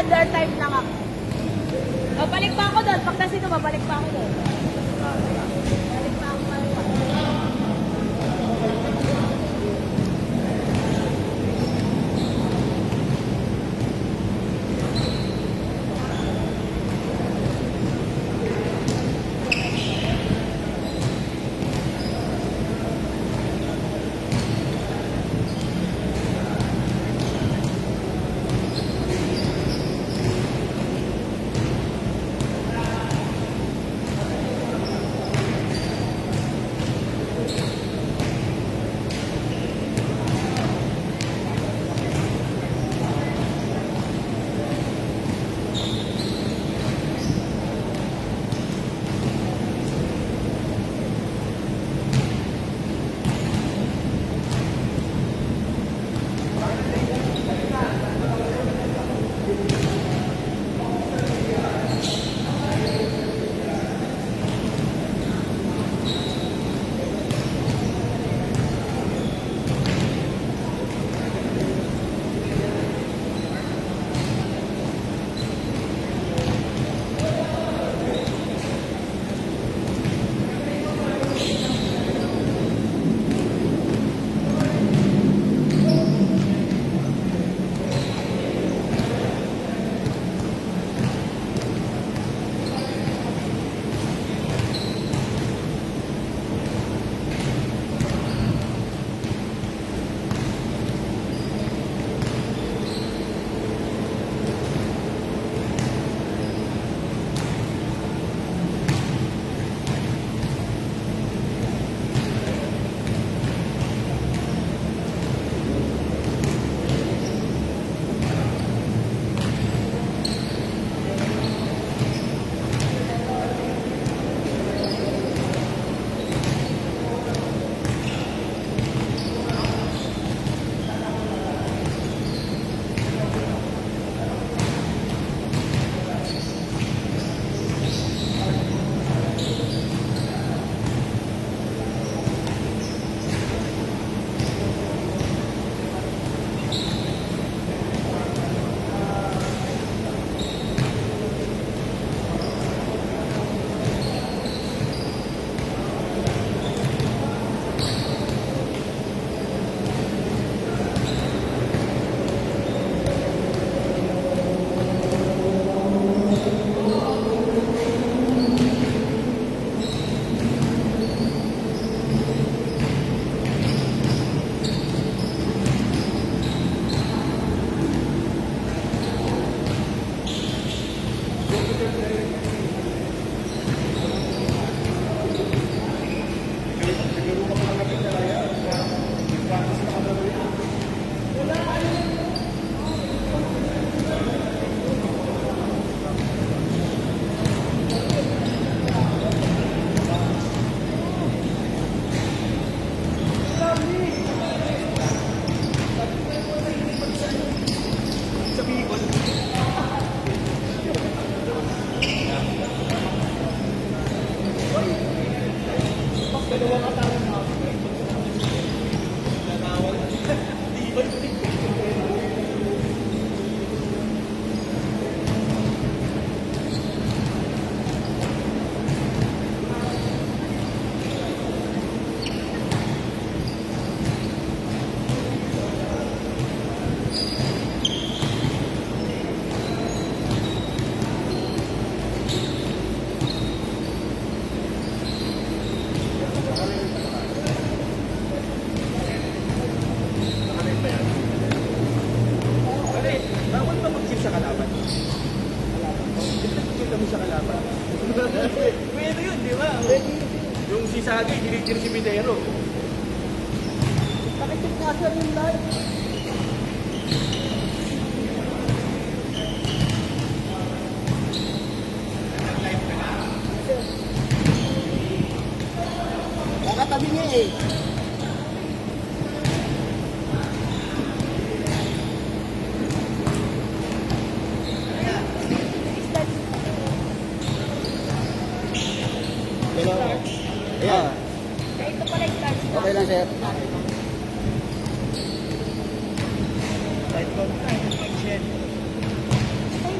under time lang ako. Babalik pa ako doon. Pag kasi ito, babalik pa ako doon. Balik pa ako kaliwa. Pwede yun, di ba? Yung si Sagay, diligir si Pidero. Pakitip nga sir yung live. Nakatabi niya eh. Ayan. Ito pala yung card. Okay lang, sir. Side call na, mag-shed. Ay,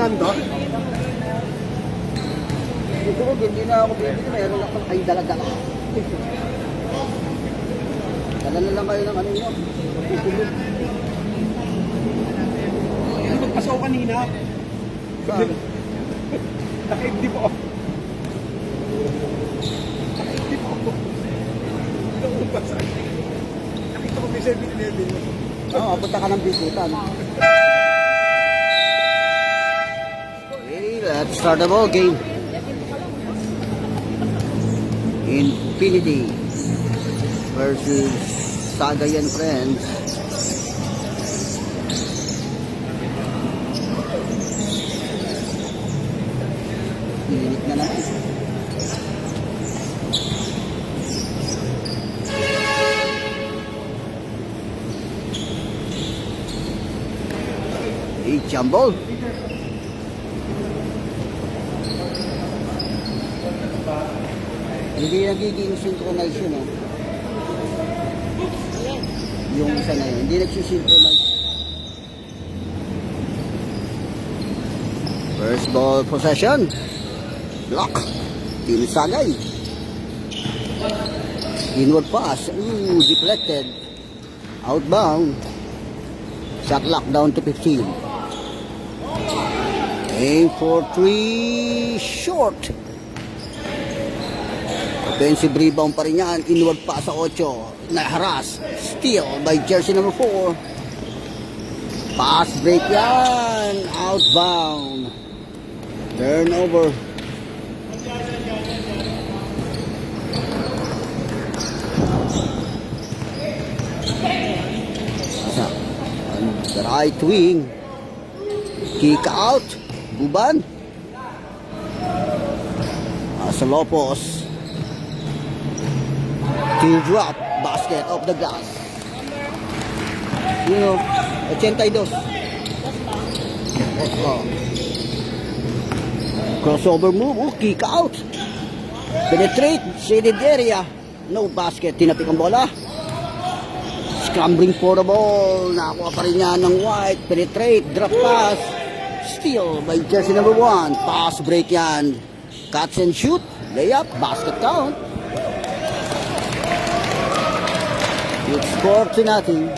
namin to? Ito ko, hindi na ako bibili. Meron lang pang kayo dala-dala. Dala na lang kayo ng ano nyo. Ano magpasaw kanina? Saan? Nakaibdi po ako. Nakaibdi po ako. Ito ko magpasaw. Nakita ko may 7-Eleven mo. Oo, punta ka ng bikutan. Okay, let's start the ball game. Infinity versus Sagayan Friends. Init na naman. Jumble. Hindi nagiging synchronize yun, oh. Yung isa na yun, hindi nagsisynchronize. First ball possession. Block. Team Sagay. Inward pass. Ooh, deflected. Outbound. Shot clock down to 15. Aim for 3, short. Offensive rebound pa rin yan. Inward pa sa 8. Naharas. Steal by jersey number 4. Pass break yan. Outbound. Turnover. On the right wing. Kick out. Buban. Asalopos. Teardrop. Basket off the glass. You know, 82. Oh. Crossover move. Oh, kick out. Penetrate. Shaded area. No basket. Tinapik ang bola. Scrambling for the ball. Nakakuha pa rin niya ng White. Penetrate. Drop pass. Steal by jersey number 1. Pass break yan. Catch and shoot. Layup. Basket count. It's 4-0.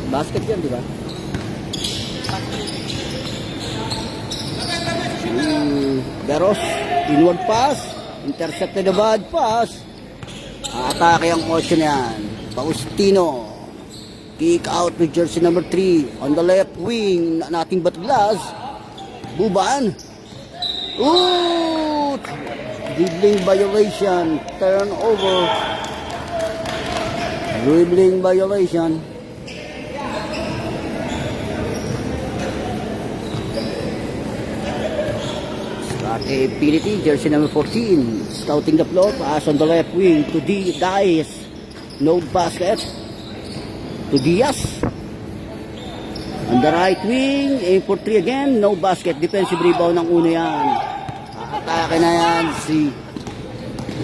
Basket yan, di ba? Garos. Inward pass. Intercepted the bad pass. Atake ang 8 na yan. Faustino. Kick out with jersey number 3. On the left wing. Nothing but glass. Buban. Ooh! Dribbling violation. Turnover. Dribbling violation. Infinity, jersey number 14, scouting the floor, pass on the left wing to Diaz, no basket, to Diaz, on the right wing, aim for 3 again, no basket, defensive rebound ng una yan, atake na yan si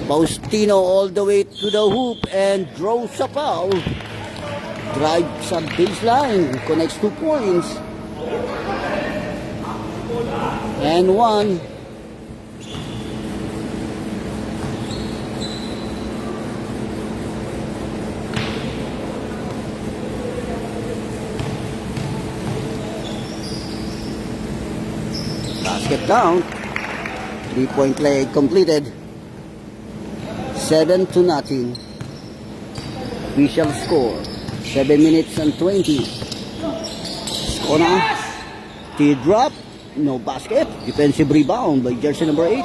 Faustino all the way to the hoop and draws a foul, drive sa baseline, connects 2 points, and 1. Basket count. 3-point play completed. 7-0. Official score. 7 minutes and 20. Score na. Teardrop. No basket. Defensive rebound by jersey number 8.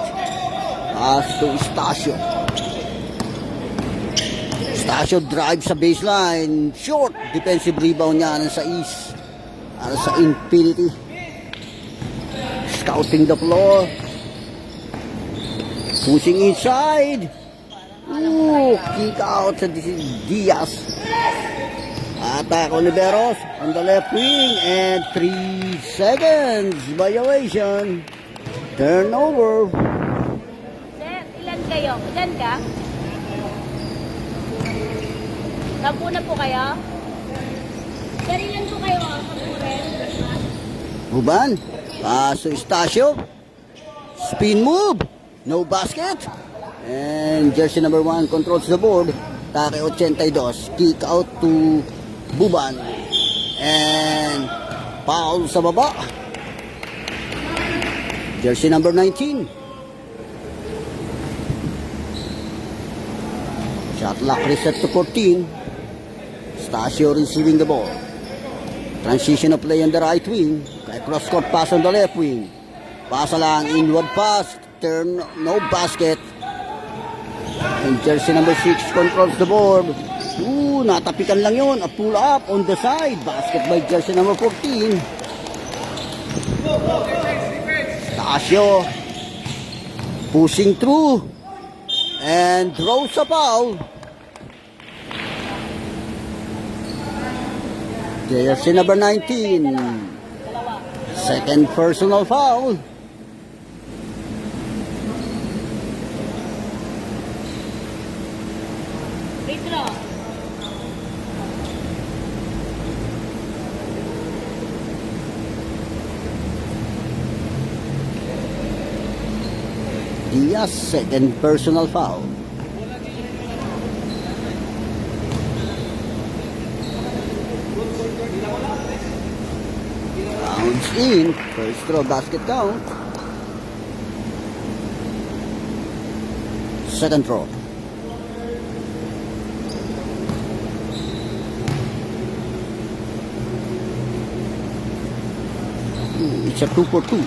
Pass to Estacio. Estacio drive sa baseline. Short. Defensive rebound niya sa East. Sa Infinity. Scouting the floor. Pushing inside. Ooh, kick out sa Diaz. Attack Oliveros on the left wing and 3 seconds violation. Turnover. Sir, ilan kayo? Ilan ka? Sampu na po kayo? Sir, ilan po kayo? Sampu rin? Buban. Paso Estacio. Spin move. No basket. And jersey number 1 controls the board. Take 82. Kick out to Buban. And foul sa baba. Jersey number 19. Shot clock reset to 14. Stasio receiving the ball. Transition of play on the right wing. Cross court pass on the left wing. Pasa lang, inward pass. Turn, no basket. And jersey number 6 controls the board. Natapikan lang yun. A pull up on the side. Basket by jersey number 14. Stasio pushing through. And throws a foul. Jersey number 19. Second personal foul. Free throw. Diaz, second personal foul. Counts in. First throw basket count. Second throw. It's a 2 for 2.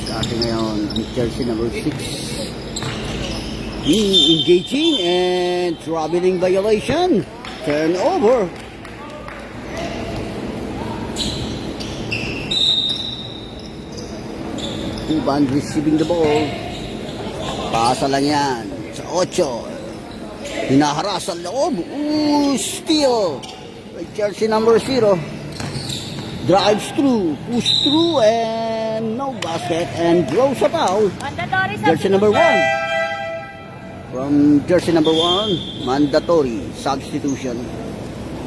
Starting ngayon ang jersey number 6. Engaging and traveling violation. Turnover. Buban receiving the ball. Pasa lang yan sa 8. Hinaharas sa loob. Steal. By jersey number 0. Drives through. Push through and no basket and draws a foul. Mandatory Jersey number 1. From jersey number 1, mandatory substitution.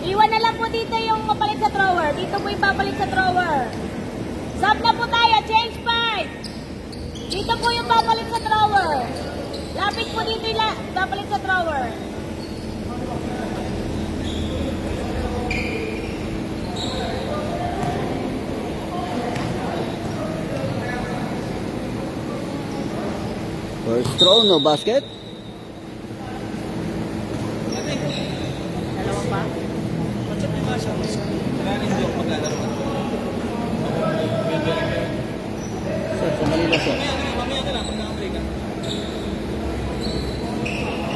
Iwan na lang po dito yung mapalit sa thrower. Dito po yung papalit sa thrower. Sub na po tayo. Change 5. Dito po yung papalit sa thrower. Lapit po dito yung papalit sa thrower. First throw, no basket. Dalawa pa. Sir, sandali lang, sir.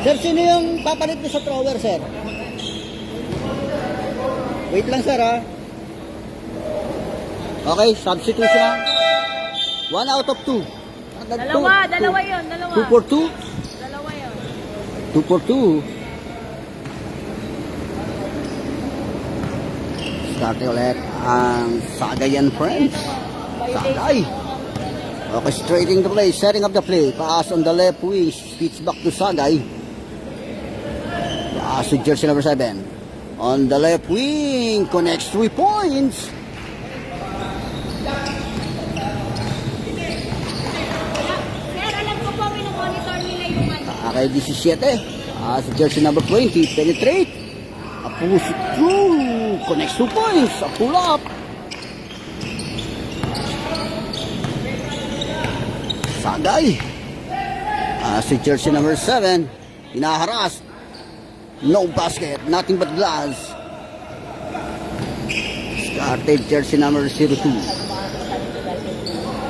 Sir, sino yung papalit mo sa thrower, sir? Wait lang, sir, ha? Okay, substitution. 1 out of 2. Dalawa yun. 2 for 2? Dalawa yun. 2 for 2. Start ulit ang Sagay and Friends. Sagay. Orchestrating the play, setting up the play. Pass on the left wing, switch back to Sagay. Pass to jersey number 7. On the left wing, connects 3 points. Sir, alam ko po, monitor nila yung ano. Okay, 17. Sa jersey number 20, penetrate. A push through. Connects 2 points. A pull up. Sagay. Sa jersey number 7, hinaharas. No basket. Nothing but glass. Started jersey number 02.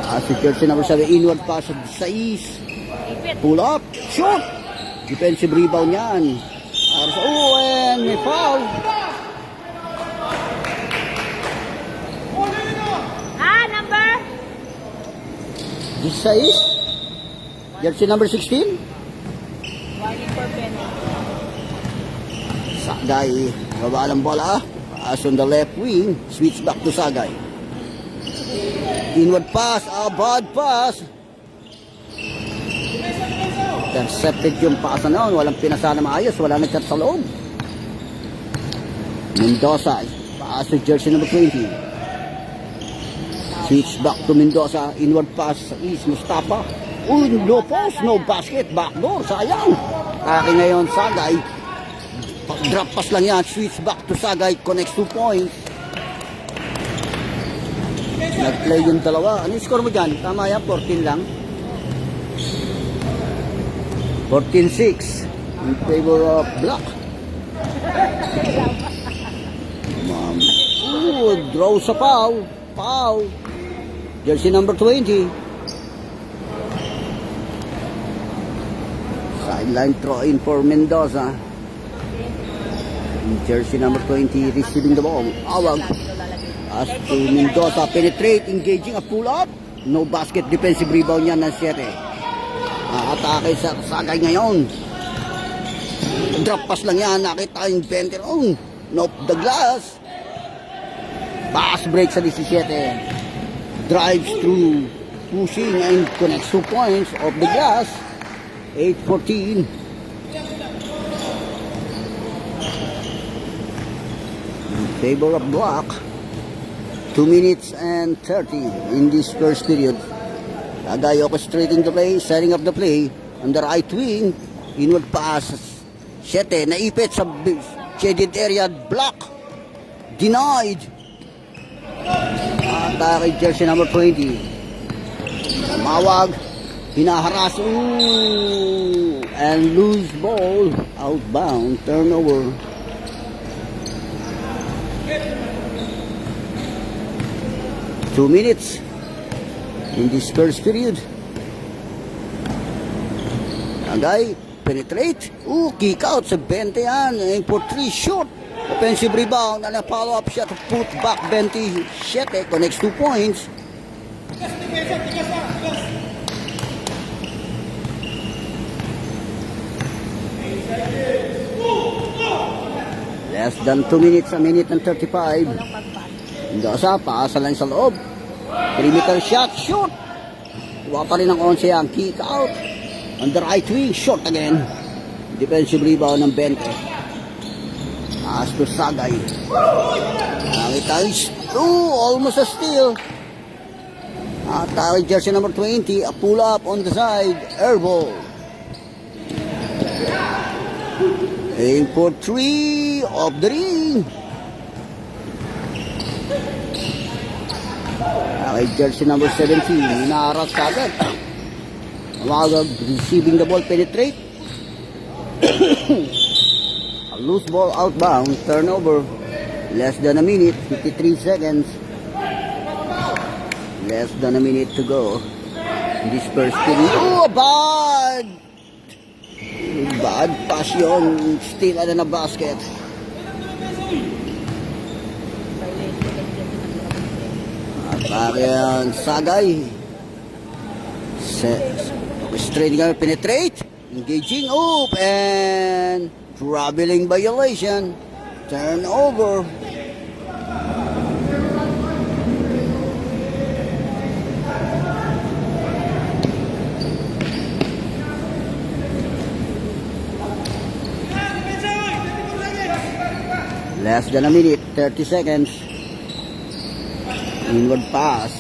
Sa jersey number 7, inward pass of 6. Pull up. Shot. Defensive rebound yan. And may foul. Number? This is jersey number 16. Warning for penalty. Sagay. Baba ng bola. Pass on the left wing. Switch back to Sagay. Inward pass. A bad pass. Intercepted yung pasa noon. Walang pinasa na maayos. Wala nagkat sa loob. Mendoza. Pass to jersey number 20. Switch back to Mendoza. Inward pass sa East Mustafa. Uy, no post, no basket. Backdoor. Sayang. Akin ngayon, Sagay. Drop pass lang yan. Switch back to Sagay. Connects 2 points. Nag-play yung dalawa. Ano yung score mo dyan? Tama yan, 14 lang. 14-6 in favor of Black. Ooh, draw sa Pau. Pau. Jersey number 20. Sideline throw in for Mendoza. Jersey number 20 receiving the ball. Awag. As to Mendoza, penetrate, engaging a pull-up. No basket, defensive rebound yan ng 7. Atake sa Sagay ngayon. Drop pass lang yan, nakita yung 20. Oh, nope, the glass. Pass break sa 17. Drives through, pushing and connects 2 points off the glass. 8-14. In favor of Black. 2 minutes and 30 in this first period. Sagay orchestrating the play, setting up the play on the right wing. Inward pass. 7, naipit sa shaded area. Block. Denied. Atake jersey number 20. Mawag. Hinaharas. Ooh. And loose ball. Outbound. Turnover. Two minutes in this first period. Sagay, penetrate. Ooh, kick out sa 20 yan. Aim for 3 short. Offensive rebound and a follow-up shot. Put back 20. Shete connects 2 points. Less than 2 minutes, a minute and 35. Mendoza, paasa lang sa loob. Perimeter shot, shoot. Tuwa pa rin ang 11 yan. Kick out. On the right wing, short again. Defensive rebound ng 20. Pass to Sagay. Nakita almost a steal. Atake jersey number 20. A pull up on the side. Air ball. Aim for 3 off the ring. Okay, jersey number 17. Inaharas agad. Mawag receiving the ball, penetrate. A loose ball outbound, turnover. Less than a minute, 53 seconds. Less than a minute to go. This first period. Oh, bad pass yun. Still at na basket. Atake ang Sagay. Straight nga penetrate. Engaging up and traveling violation. Turnover. Less than a minute, 30 seconds. Inward pass.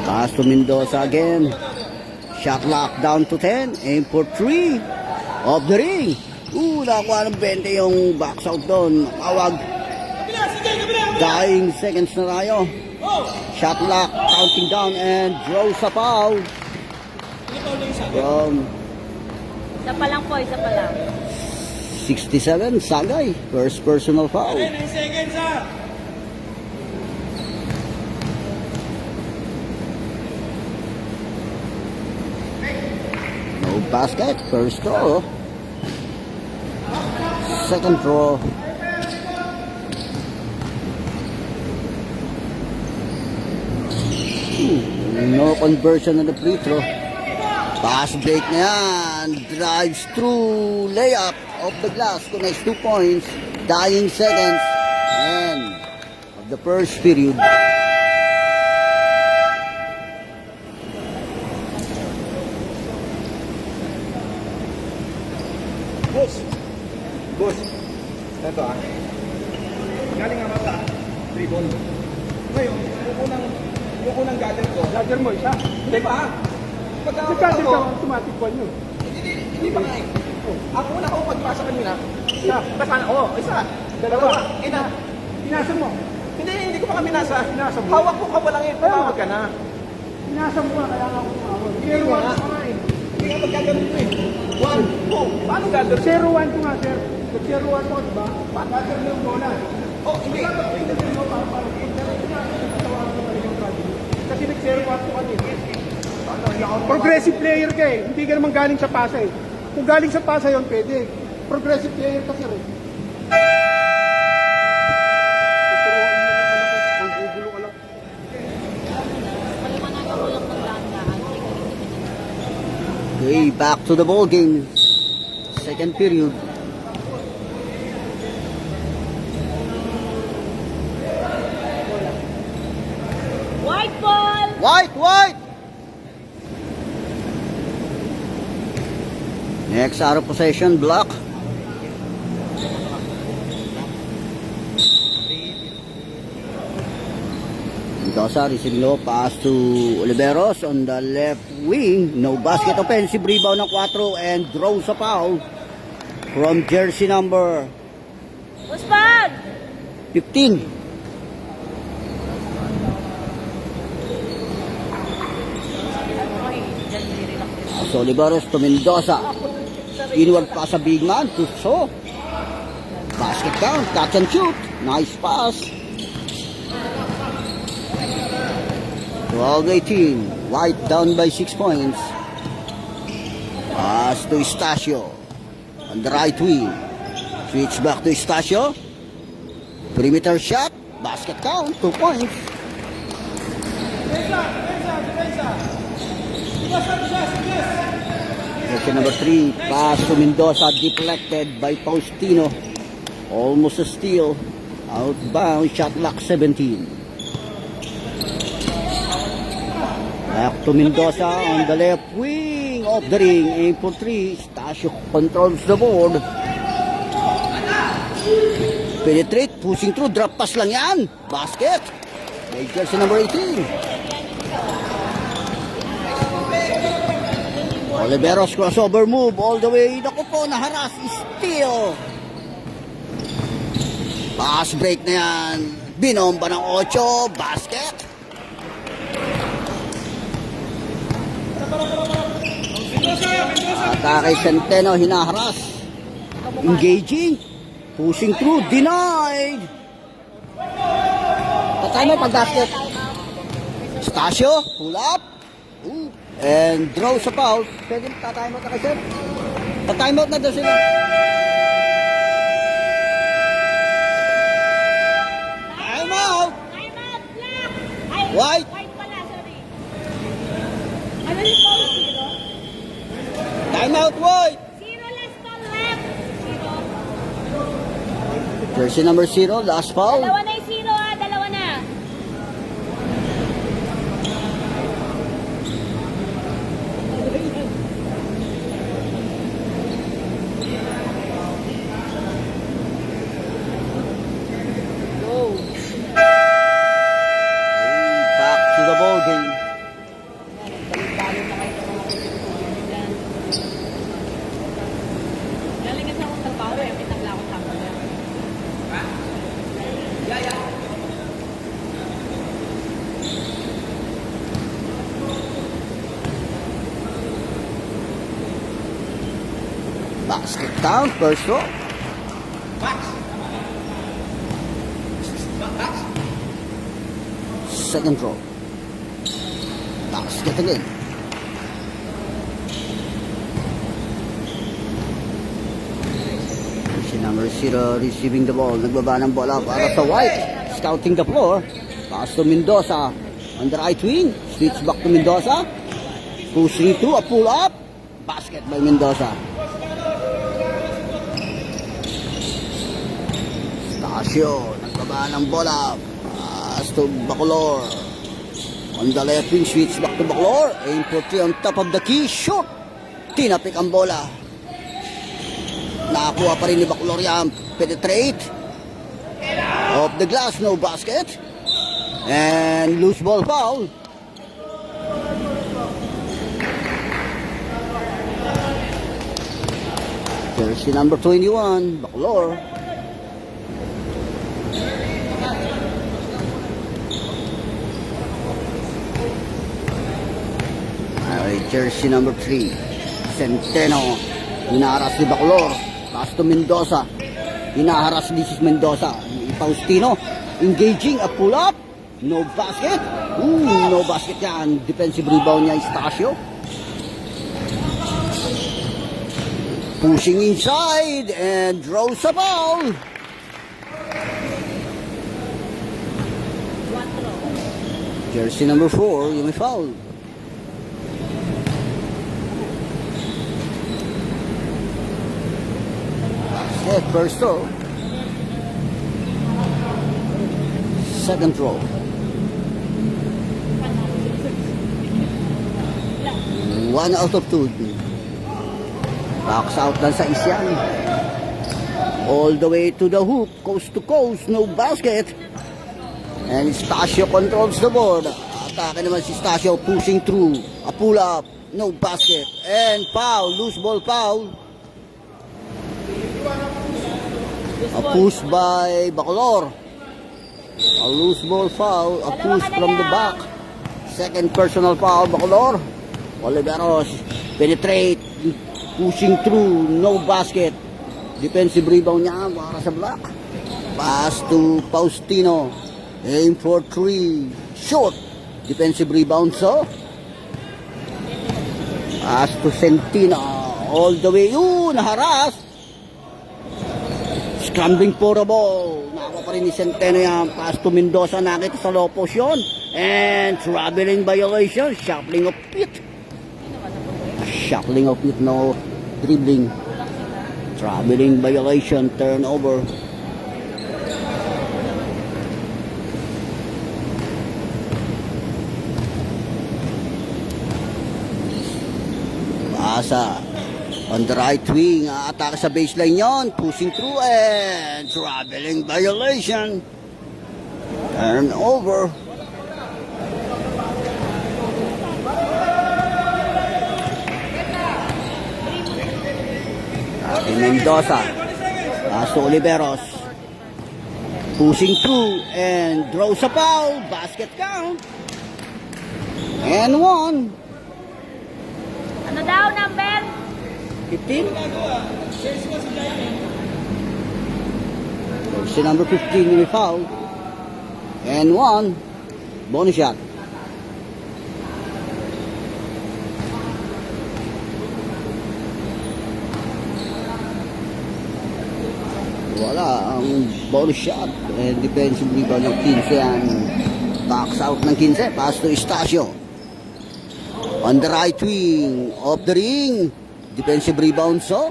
Pass to Mendoza again. Shot lock down to 10. Aim for 3. Off the ring. Nakuha ng 20 yung box out doon. Awag. Dying seconds na tayo. Shot lock, counting down and draw sa foul. Isa pa lang po, isa pa lang. 67, Sagay. First personal foul. 9 seconds ha. No basket. First throw. Second throw. No conversion on the free throw. Pass break na yan. Drives through. Layup off the glass. Connects 2 points. Dying seconds. End of the first period. Ito galing nga mata, dribble. Ngayon, yung unang gather ko. Gather mo isa? Hindi pa. Pagka-gather ka, automatic one yun. Hindi pa nga eh. Ang una ko pagpasa kanina, isa. Isa. Dalawa. Pinasa mo? Hindi ko pa kami nasa. Hawak ko ka pa lang eh, tumawag ka na. Pinasa mo ka, kaya nga ako tumawag. Zero one ko nga eh. Hindi nga magkaganon ko eh. 1, 2. Paano gather? 0-1 ko nga, sir. Nag-0-1 ko, diba? Gather mo yung bola. Hindi. Kasi nag-0-1 ko kanina. Progressive player ka eh. Hindi ka naman galing sa pasa eh. Kung galing sa pasa yun, pwede. Progressive player ka, sir eh. Tuturuan mo naman ako. Panggugulo ka lang. Paliwanagan ko lang ng dahan-dahan. Okay, back to the ball game. Second period. White ball! White! Next out of possession, block. Mendoza receiving low pass to Oliveros on the left wing. No basket, offensive rebound ng 4 and draws a foul from jersey number Puspag! 15. So Oliveros to Mendoza. Inward pass sa big man to So. Basket count, catch and shoot. Nice pass. 12-18. White down by 6 points. Pass to Estacio. On the right wing. Switch back to Estacio. Perimeter shot. Basket count, 2 points. Section number 3, pass to Mendoza, deflected by Faustino. Almost a steal. Outbound, shot clock 17. Back to Mendoza on the left wing of the ring. Aim for 3. Stasio controls the board. Penetrate, pushing through, drop pass lang yan. Basket. By jersey number 18. Oliveros crossover move all the way. Naku po, naharas. Steal. Pass break na yan. Binomba ng 8. Basket. Atake Centeno, hinaharas. Engaging. Pushing through. Denied. Tatay mo pag-basket. Stasio, pull up. And draws a foul. Pwede tatime out na kasi. Tatime out na daw sila. Time out! Time out! Black! Ay, White! White pala, sorry. Ano yung foul? Zero? Time out, White! Zero last call left. Zero. Jersey number 0, last foul. Dalawa na yung zero ha, dalawa na. Back to the ball game. Balik-balik na kayo sa mga pinag-tubig dyan. Galing kasi akong trabaho eh, may tagla akong tapos yan. Basket count, first row. Second row. Basket again. Si number 0 receiving the ball. Nagbaba ng bola para sa White. Scouting the floor. Pass to Mendoza. On the right wing. Switch back to Mendoza. Pushing to a pull up. Basket by Mendoza. Stasio. Nagbaba ng bola. Pass to Bacolor. On the left wing, switch back to Bacolor. Aim for 3 on top of the key. Shoot. Tinapik ang bola. Nakakuha pa rin ni Bacolor yan. penetrate. Off the glass, no basket. And loose ball foul. Jersey number 21, Bacolor. Jersey number 3, Centeno. Hinaharas ni Bacolor. Pass to Mendoza. Hinaharas ni Mendoza. Faustino. Engaging. A pull-up. No basket. No basket yan. Defensive rebound niya, Estacio. Pushing inside and draws a foul. Jersey number 4, yung may foul. First throw. Second throw. One out of two. Box out lang sa isyan. All the way to the hoop. Coast to coast. No basket. And Stasio controls the board. Atake naman si Stasio. Pushing through. A pull up. No basket. And foul. Loose ball foul. A push by Bacolor. A loose ball foul. A push from the back. Second personal foul, Bacolor. Oliveros penetrate. Pushing through. No basket. Defensive rebound niya para sa block. Pass to Faustino. Aim for 3. Short. Defensive rebound, so. Pass to Centino. All the way. Naharas. Scrambling for a ball. Nakakuha pa rin ni Centeno yan. Pass to Mendoza. Nakita sa low post yun. And traveling violation. Shuffling of feet. Shuffling of feet. No dribbling. Traveling violation. Turnover. Asa. On the right wing, atake sa baseline yon, pushing through and traveling violation. Turnover. Mendoza. Pass to Oliveros. Pushing through and draws a foul. Basket count. And one. Ano daw, number? 15? Si number 15 may foul. And one. Bonus shot. Wala ang bonus shot. And defensive rebound ng 15 yan. Box out ng 15. Pass to Estacio. On the right wing. Off the ring. Defensive rebound, so.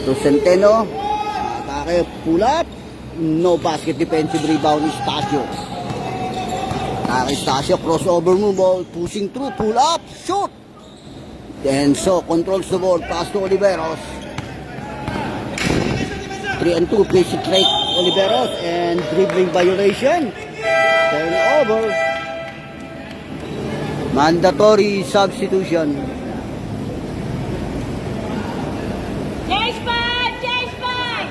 To Centeno. Atake, pull up. No basket. Defensive rebound, Estacio. Atake, Estacio. Crossover move ball. Pushing through. Pull up. Shoot. And so, controls the ball. Pass to Oliveros. 3-2. Plays it right. Oliveros. And dribbling violation. Turnover. Mandatory substitution. Change five! Change five!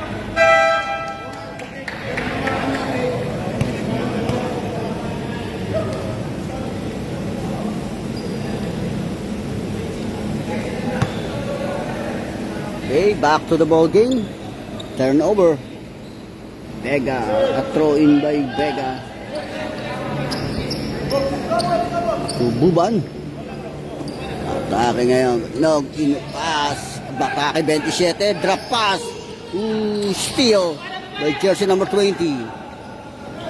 Okay, back to the ball game. Turnover. Vega. A throw in by Vega. To Buban. Atake ngayon. Pass. Bakake 27. Drop pass. Steal by jersey number 20.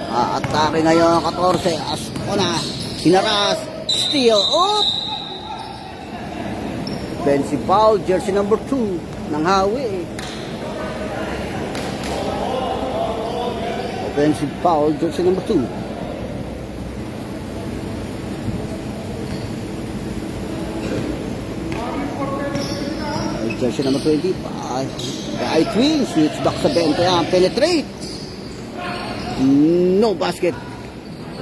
Atake ngayon 14. Ascona. Hinaras. Steal. Offensive foul. Jersey number 2 ng Hawi. Offensive foul. Jersey number 2. Jersey number 20. Right wing. Switch back sa 20. Penetrate. No basket.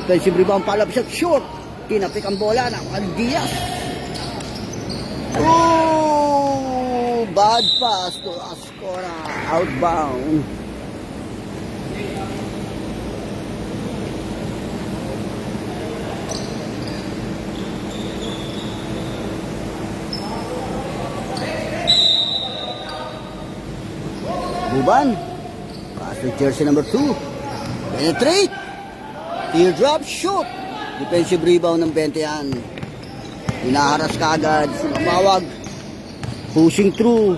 Defensive rebound. Palab shot. Short. Tinapik ang bola ng Diaz. Oh! Bad pass to Ascona. Outbound. Buban. Pass to jersey number 2. Penetrate. Teardrop shoot. Defensive rebound ng 20 yan. Hinaharas kagad. Sumabawag. Pushing through.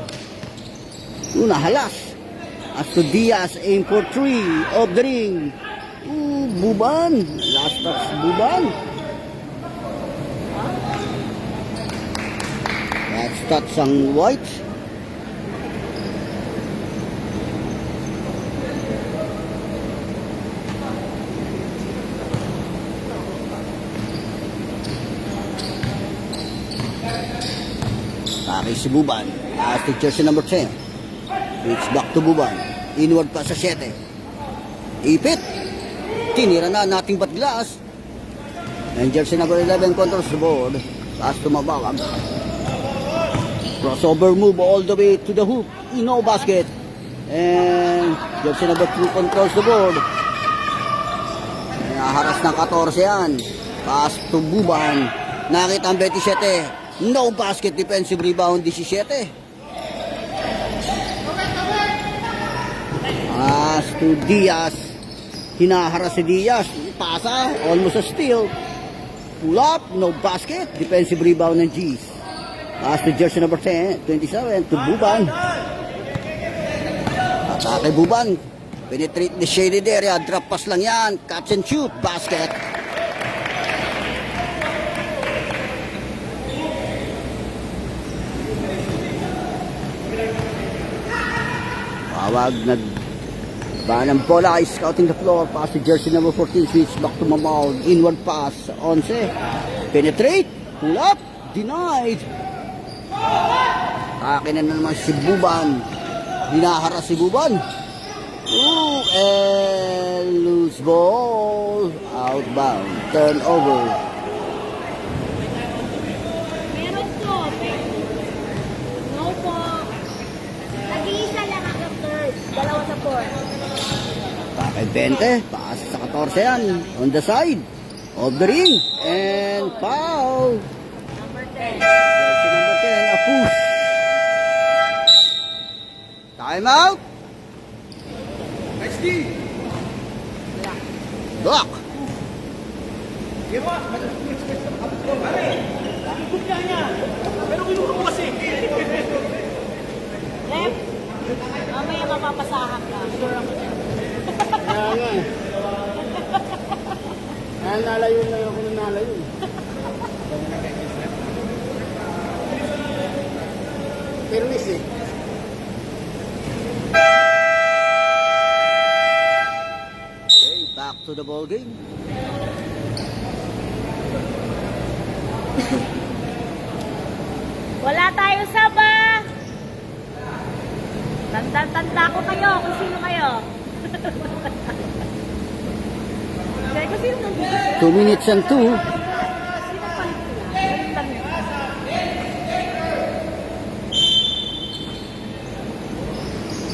Nahalas. As to Diaz. Aim for 3. Off the ring. Buban. Last touch Buban. Last touch ang White. Kaki si Buban. As to jersey number 10. It's back to Buban. Inward pa sa 7. Ipit. Tinira na nating batglass. And jersey number 11 controls the board. Pass to Mabawag. Crossover move all the way to the hoop. No basket. And jersey number 2 controls the board. Naharas ng 14 yan. Pass to Buban. Nakita ang 27. No basket, defensive rebound 17. Pass to Diaz. Hinaharas si Diaz. Pasa, almost a steal. Pull up, no basket, defensive rebound ng G's. Pass to jersey number 10, 27 to Buban. Atake Buban. Penetrate the shaded area. Drop pass lang yan. Catch and shoot, basket. Tawag na ba ng bola is scouting the floor. Pass to jersey number 14. Switch back to Mamao. Inward pass. 11. Penetrate. Pull up. Denied. Akin na naman si Buban. Hinaharas si Buban. And loose ball. Outbound. Turnover. Meron po. No po. Nag-iisa lang ang third. Dalawa sa fourth. Pakay 20. Pass sa 14 yan. On the side. Of the ring. And foul. Number 10. Jersey number 10. A push. Time out. Nice D. Block. Left. Mamaya mapapasahan ka. Sure ako dyan. Kaya nga eh. Kaya nalayo na ako na nalayo. Permis eh. Okay, back to the ball game. Wala tayo saba. Tanda ko kayo kung sino kayo. Kaya kung sino nandito. 2 minutes and 2. Sino palit ko lang?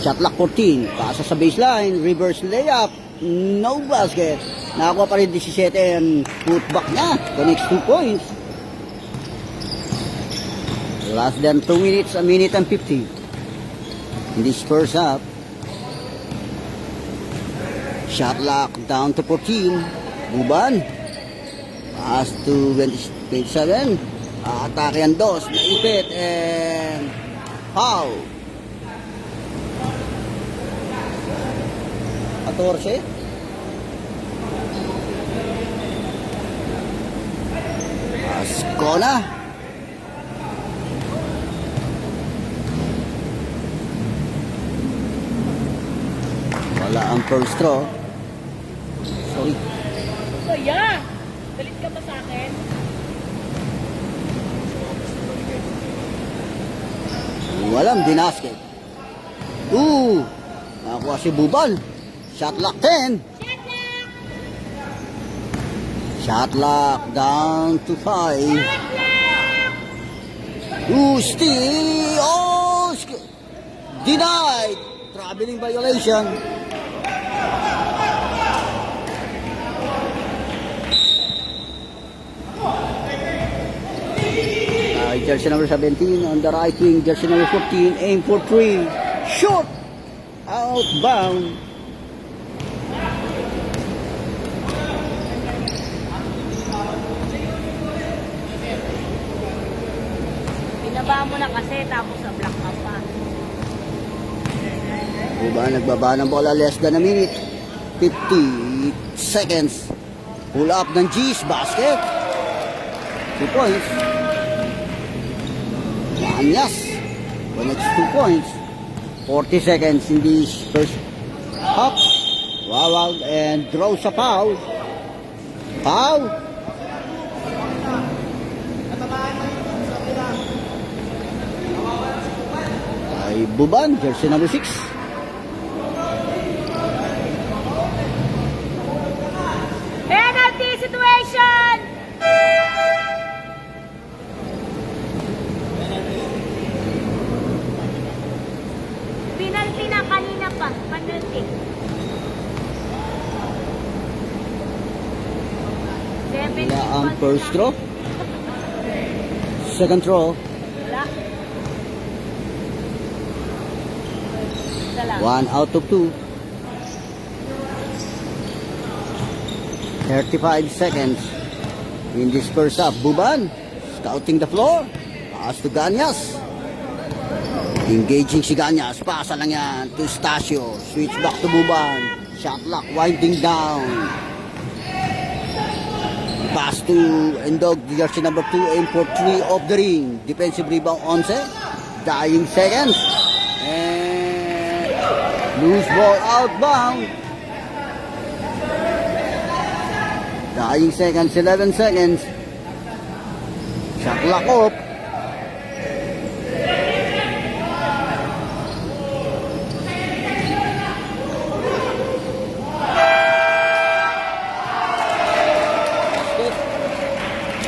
Shot clock 14. Pasa sa baseline. Reverse layup. No basket. Nakakuha pa rin 17 and putback na. Connects 2 points. Less than 2 minutes, a minute and 50. In this first half. Shot clock down to 14. Buban. Pass to 27. Atake ang dos. Naipit and foul. 14. Ascona. Wala ang first throw. Sorry. Kuya, galit ka ba sa akin? Walang dinasket. Nakuha si Buban. Shot lock 10. Shot lock down to 5. Still. Denied. Traveling violation. Jersey number 17 on the right wing. Jersey number 14. Aim for 3. Shot. Outbound. Binaba mo na kasi tapos sa block ka pa. Nagbaba ng bola, less than a minute. 50 seconds. Pull up ng G's basket. 2 points. Anyas. The next 2 points. 40 seconds in this first half. Wawag and draws a foul. Foul. Ay Buban, jersey number 6. Penalty situation! Penalty na kanina pa. Penalty. 17 Wala ang pa first sila. throw. Second throw. Wala. Isa lang. 1 out of 2. 35 seconds in this first half. Buban scouting the floor. Pass to Ganyas. Engaging si Ganyas. Pasa lang yan to Stasio. Switch back to Buban. Shot lock winding down. Pass to Endog. Jersey number 2. Aim for 3 off the ring. Defensive rebound 11. Dying seconds. And loose ball outbound. Dying seconds, 11 seconds. Shot lock up.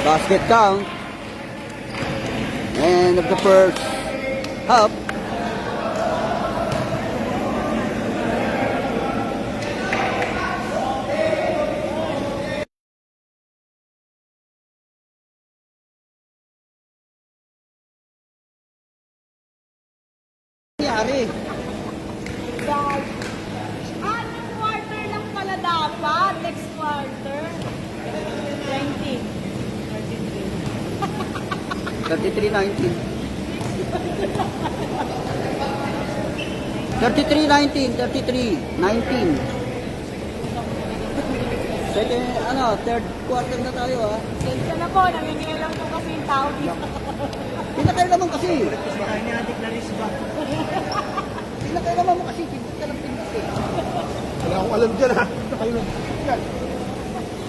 Basket count. End of the first half. Nangyari. Guys, anong quarter lang pala dapat? Next quarter? 20. 33-19. 33-19. 33-19. Second, third quarter na tayo ha. Sensya na po, nangingilan lang po kasi yung tao dito. Pinakay naman kasi. Pinakay naman mo kasi. Pinakay naman kasi. Wala akong alam dyan ha. Kayo lang. Yan.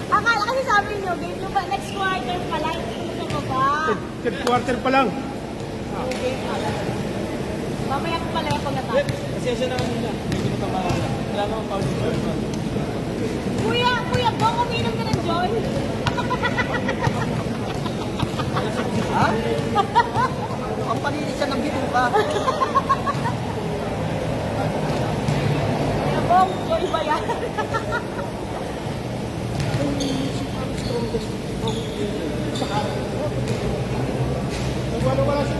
Akala kasi sabi nyo, game nyo ba, next quarter pala, hindi ko sa baba. Third quarter pa lang. Game pala. Mamaya ko pala yung pagkatapos. Pasensya na muna. Hindi ko tamawala. Wala naman pause. Kuya, baka uminom ka ng Joy? Ha? Ang panilis siya ng bituka. Kuya Bong, Joy ba yan? Wala siya.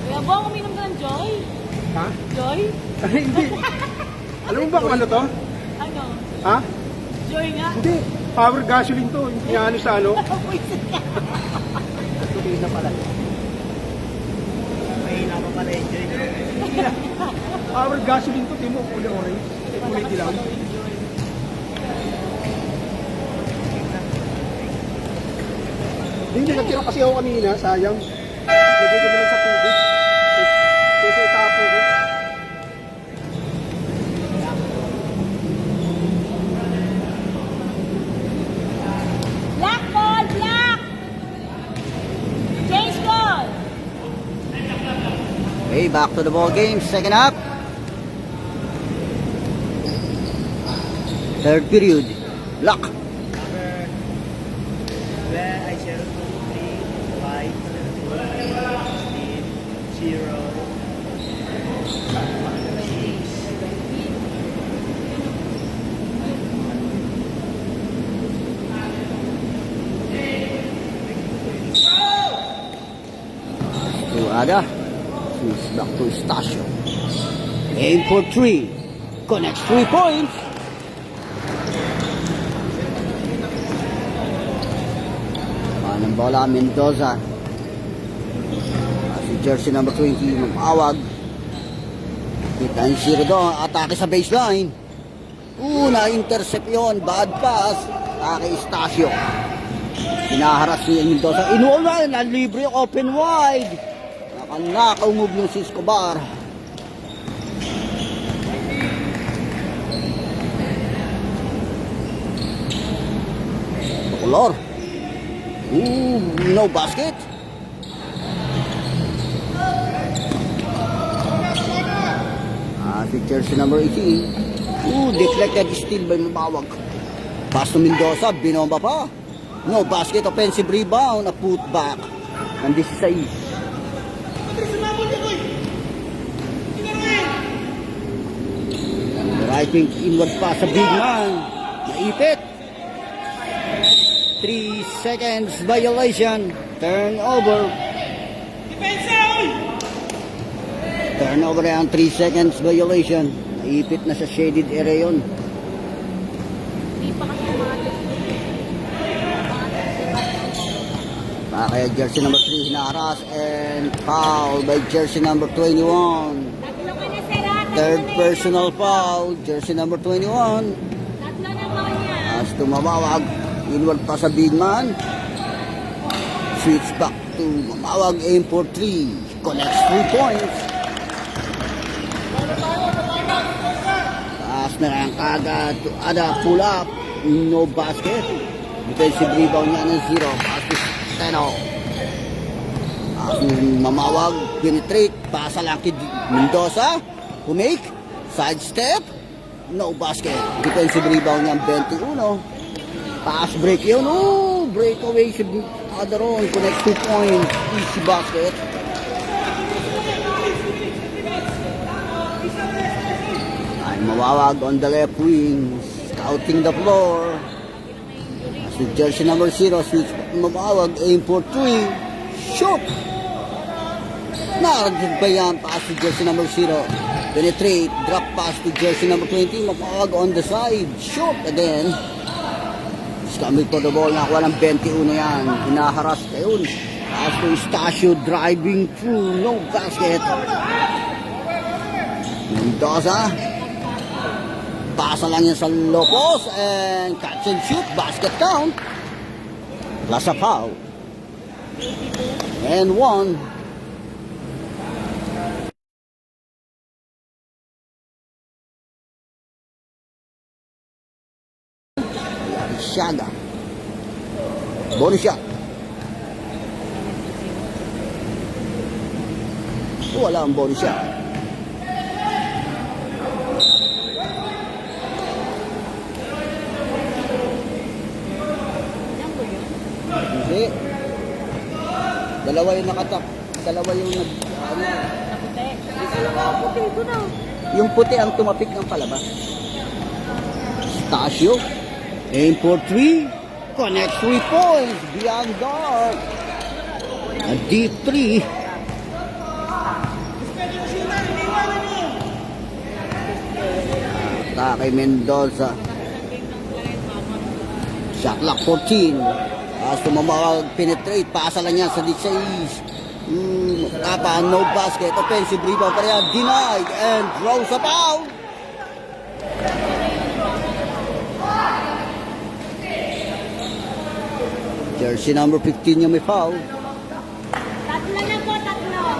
Kuya Bong, uminom ka ng Joy? Ha? Joy? Ay, hindi. Alam mo ba kung ano to? Ano? Ha? Joy nga? Hindi. Power gasoline to. Yan sa ano. Puwisit ka. Gasolina pala. Mahina pa pala enjoy. Power gasoline to. Timo, kulay orange. Kulay dilaw. Hindi, nagtira kasi ako kanina. Sayang. Lagay ko na lang sa tubig. Kaysa itapo ko. Okay, back to the ball game. Second half. Third period. Lock. Where I share 2, 3, 5, 16, 0. To Ada. Switch back to Stasio. Aim for 3. Connects 3 points. Ng bola, Mendoza. Si jersey number 20, mag-awag. Kita yung zero doon, atake sa baseline. Na-intercept yun, bad pass. Atake Stasio. Pinaharas si Mendoza. Inuulan, libre, open wide. Nakanakaw move yung si Escobar. Bacolor. No basket. Si jersey number 18. Deflected steal by Mabawag. Pass to Mendoza, binomba pa. No basket, offensive rebound, a putback. And this is right wing inward pass sa big man. Naipit. 3 seconds violation. Turnover. Turnover yan. 3 seconds violation. Naipit na sa shaded area yun. Kaya jersey number 3 hinaharas and foul by jersey number 21. Third personal foul. Jersey number 21. As tumawag. Inward pa sa big man. Switch back to Mamawag. Aim for 3. Connects 3 points. Taas na lang kagad to Ada. Pull up. No basket. Defensive rebound niya ng 0. Pass to Steno. Mamawag. Penetrate. Pasa lang kay Mendoza. Humake. Side step. No basket. Defensive rebound niya 21. Pass break yun. Breakaway si Adaron. Connect 2 points. Easy basket. Ay, Mawawag on the left wing. Scouting the floor. As the jersey number 0. Switch Mawawag. Aim for 3. Shoot. Naragin pa yan. Pass to jersey number 0. Penetrate. Drop pass to jersey number 20. Mawawag on the side. Shoot again. Scambit for the ball, nakuha ng 21 yan. Hinaharas kayo. As to Stasio driving through, no basket. Mendoza. Pasa lang yan sa Lopos and catch and shoot, basket count. Plus a foul. And 1. Siaga. Bonus shot. Wala ang bonus shot. Hindi. Dalawa yung nakatap. Dalawa yung yung puti ang tumapik ng palabas. Stasio. Aim for 3. Connect 3 points. Beyond dark. A deep 3. Atake Mendoza. Shot clock 14. As tumamawag, penetrate. Pasa lang yan sa 16. Tapa, no basket. Offensive rebound pa rin. Denied and draws a foul. Jersey number 15 yung may foul. Tatlo na po, tatlo.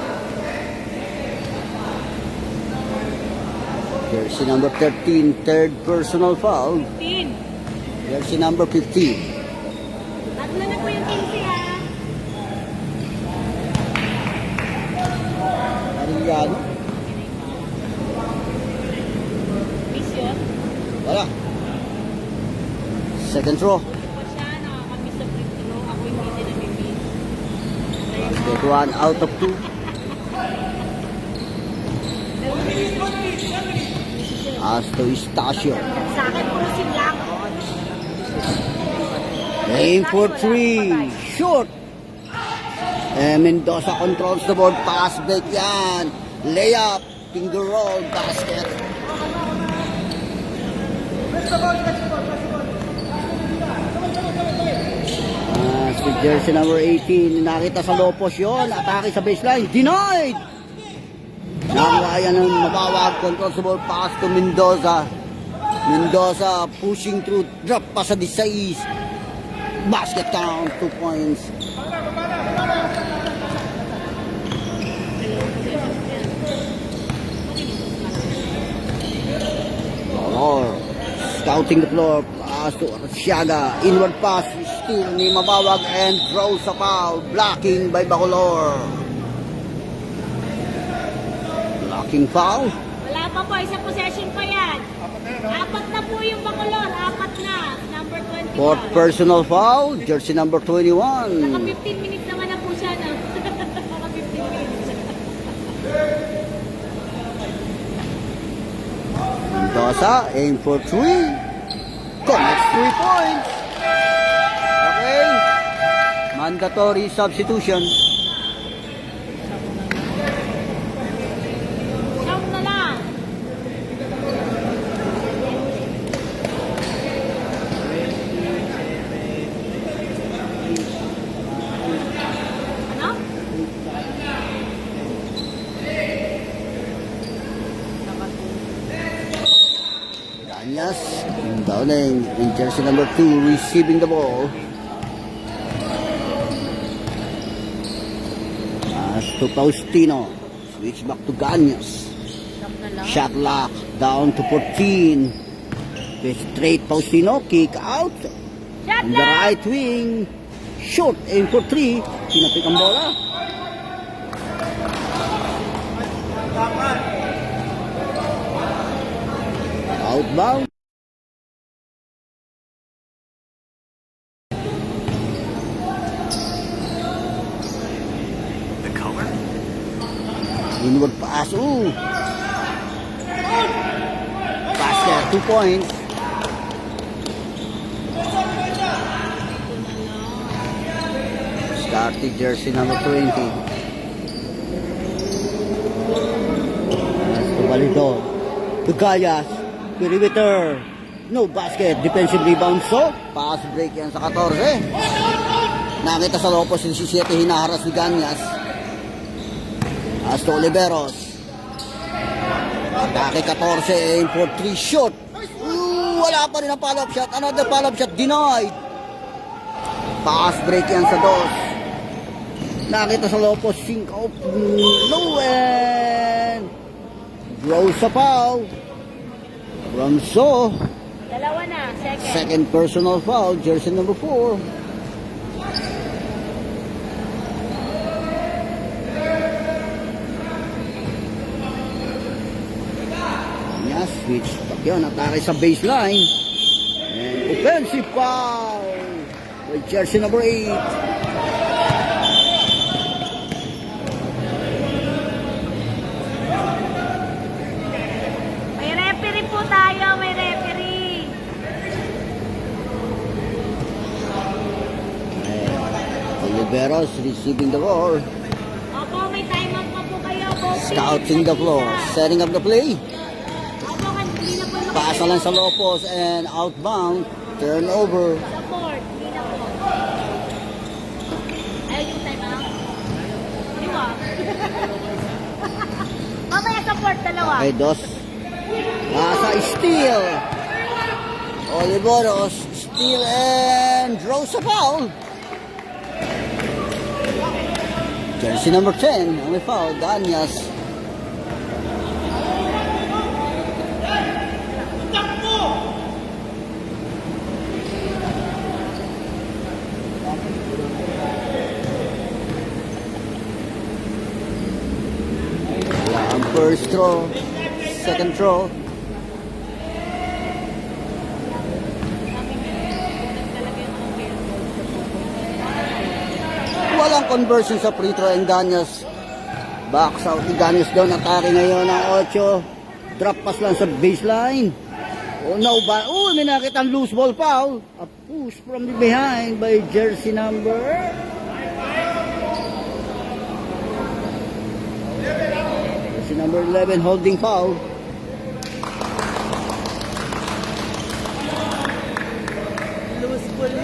Jersey number 13, third personal foul. 15. Jersey number 15. Tatlo na po yung 15 ha. Ano Soriano. Miss yun. Wala. Second throw. Pa siya, nakakamiss sa free throw. Ako hindi din namimiss. Basket 1 out of 2. Asto Eustacio. Sa akin, puro si Black. Aim for 3. Short. Mendoza controls the board. Pass break yan. Layup. Finger roll. Basket. With jersey number 18. Nakita sa Lopos yun. Atake sa baseline. Denied. Nakakaya ng mabawag. Controls the ball. Pass to Mendoza. Mendoza pushing through. Drop pa sa 16. Basket count. 2 points. Valor. Scouting the floor. Pass to Siaga. Inward pass. Still ni Mabawag and throws a foul. Blocking by Bacolor. Blocking foul. Wala pa po, isang possession pa yan. Apat na po yung Bacolor, apat na. Number 21. Fourth personal foul. Jersey number 21. Naka 15 minutes naman na po siya, no? Naka 15 minutes. Mendoza, aim for 3. Connects 3 points. Okay. Mandatory substitution. Shout na lang. Ano? Danyas, Downing in jersey number 2 receiving the ball. Pass to Faustino. Switch back to Ganyas. Shout na lang. Shot lock down to 14. Straight Faustino, kick out. Shot On the lang! right wing. Short, aim for 3. Pinapik ang bola. Outbound. Inward pass. Ooh. Basket, 2 points. Starting jersey number 20. That's to Validor. To Gayas. Perimeter. No basket. Defensive rebound. So, pass break yan sa 14. Nakita sa Lopos 17. Hinaharas ni Ganyas. As to Oliveros. Atake 14. Aim for 3. Shot. Wala pa rin ang follow-up shot. Another follow-up shot. Denied. Pass break yan sa 2. Nakita sa Lopos, sink out, low and draws a foul. Ramso, Dalawa na, second. second personal foul, jersey number 4. Yes, switch back yun, atake sa baseline. And offensive foul by jersey number 8. May referee po tayo, may referee. Oliveros receiving the ball. Opo, may time out pa po kayo. Both Scouting teams the floor. isa. Setting up the play. Opo, hindi na po Pass na lang sa Lopos and outbound. Turnover. Support, hindi na po. Ayaw yung time out. Diwa. Mamaya support, dalawa. Okay, dos. Nasa steal. Oliveros, steal and draws a foul. Jersey number 10, only foul, Danyas. Wala First throw, second throw. Walang conversion sa free throw. Enganyas. Box out. Enganyas down. Atake ngayon ng 8. Drop pass lang sa baseline. Oh, no ba? Oh, may nakitang loose ball foul. A push from the behind by jersey number. Jersey number 11 holding foul. Loose ball.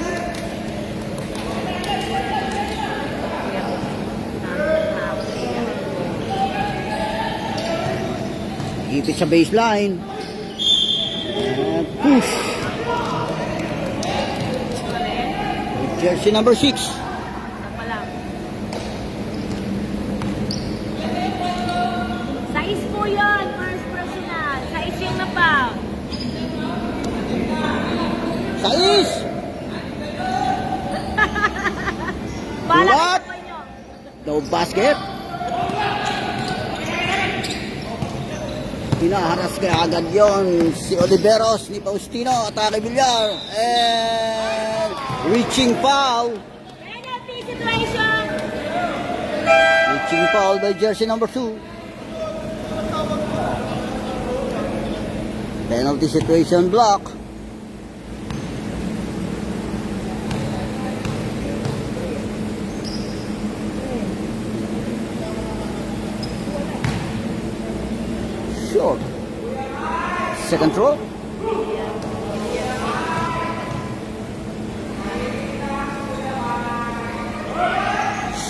Ipit sa baseline. Push. Jersey number 6. Pa lang. Size po yun, first personal. Size yung napaw. Sais! Bala What? po nyo. No basket. Pinaharas kaya agad yon si Oliveros ni Faustino. Atake Villar. And reaching foul. Penalty situation. Reaching foul by jersey number 2. Penalty situation block. Short. Second throw.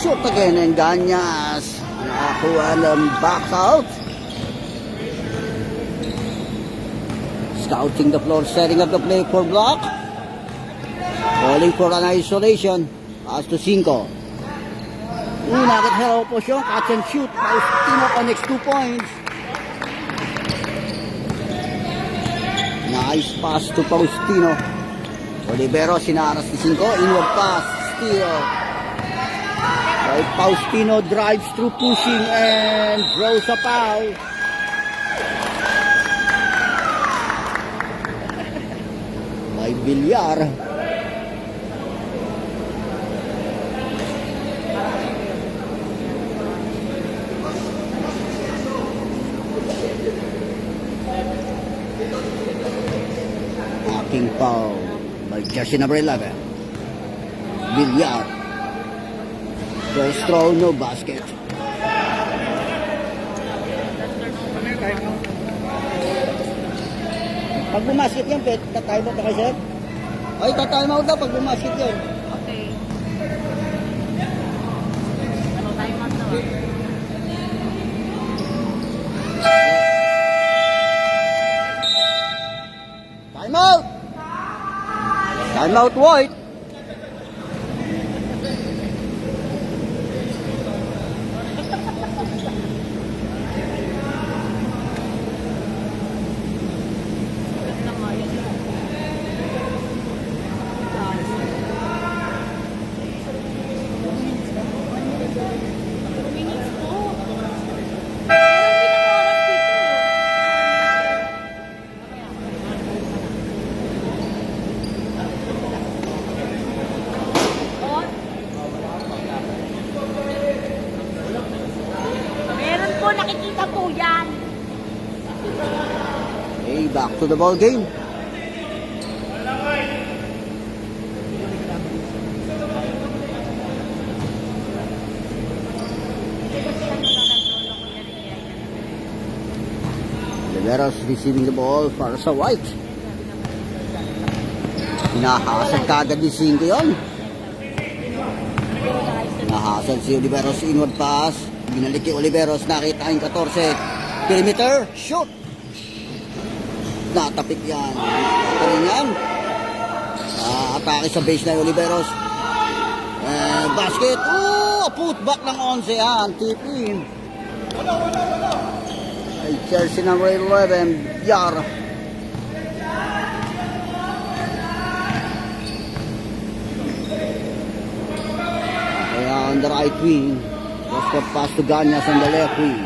Short again and Ganyas. Nakakuha ng box out. Scouting the floor, setting up the play for block. Calling for an isolation. Pass to 5. Nakit-hero po siya. Catch and shoot. Faustino connects 2 points. Nice pass to Faustino. Olivero sinaras ni 5. Inward pass. Steal. By Faustino drives through pushing and draws a foul. By Villar. King foul by jersey number 11. Villar. First throw, no basket. Pag bumasket yan, tatime out na kayo, sir? Ay, tatime out daw pag bumasket yan. Okay. Ano tayo mas na? Time out! Time out, White. Meron po, nakikita po yan. Okay, back to the ball game. Oliveros receiving the ball para sa White. Hinahasad kagad ni 5 yun. Hinahasad si Oliveros, inward pass. Binalik kay Oliveros, nakita yung 14. Perimeter, shoot! Natapik yan. Ito rin yan. Atake sa baseline, Oliveros. Basket. Putback ng 11 yan. Tipin. Ay, jersey number 11, Yar. Kaya on the right wing. Just a pass to Ganyas on the left wing.